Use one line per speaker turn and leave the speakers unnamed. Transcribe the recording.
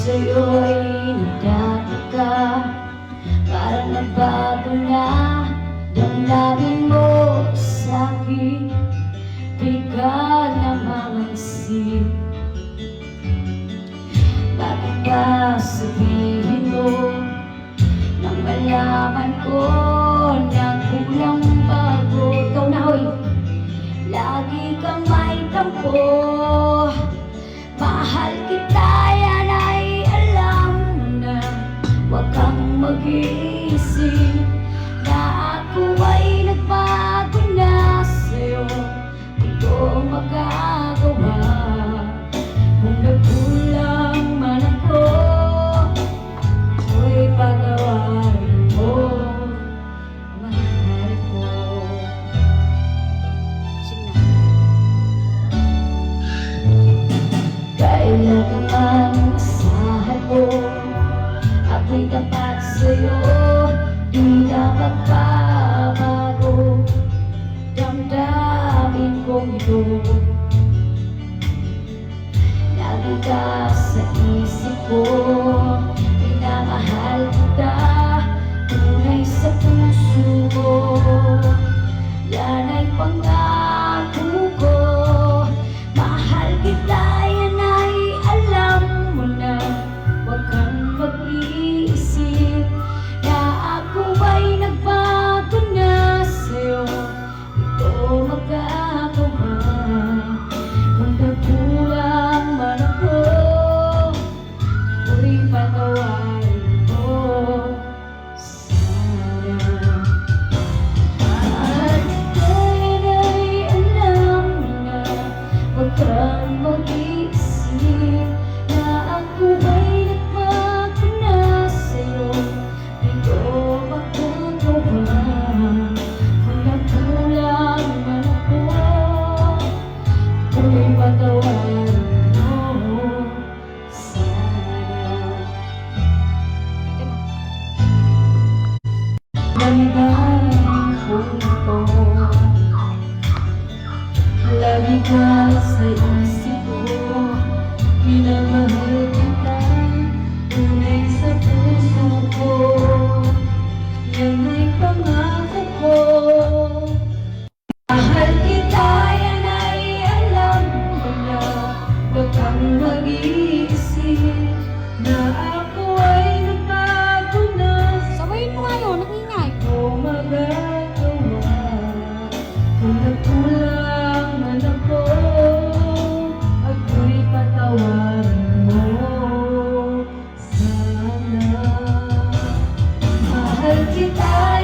sa'yo'y nagtataka, parang nabago na damdamin mo sa'kin. Bigla namang isip, bakit ba sabihin mo nang malaman ko na kulang bago? Ikaw na hoy, lagi kang may tampo. Mahal kita, yan ay alam mo na. Huwag kang mag-iisip na ako ay nagbago na sa'yo. Di ko magagawa kung nagkulang man ako. Ako'y patawarin mo, mahal ko. Kailangan asahan mo, ako'y tapat sa'yo, di na magbabago damdamin kong ito. Lagi ka sa isip ko, minamahal kita, tunay sa puso ko. Yan ay pangako ko, mahal kita, yan ay alam mo na. Huwag kang mag-iisip na ako ay nagbago na sa'yo. Ito magagawa kung nagkulang man ako. Ako'y patawarin mo sana. At yan ay alam mo na. Huwag kang mag-iisip na ako ay nagbago na sa'yo. Di ko magagawa kung nagkulang man ako. Ako'y patawarin mo sana. Damdamin ko ito, lagi ka sa isip ko, minamahal kita, tunay sa puso ko. Yan ay pangako ko, mahal kita, yan ay alam mo na. Huwag kang mag-iisip na ako ay nagbago na.
Sabayin mo nga yun, nangingay.
Ko magagawa kung nagkulang man ako. Ako'y patawarin mo sana. Mahal kita.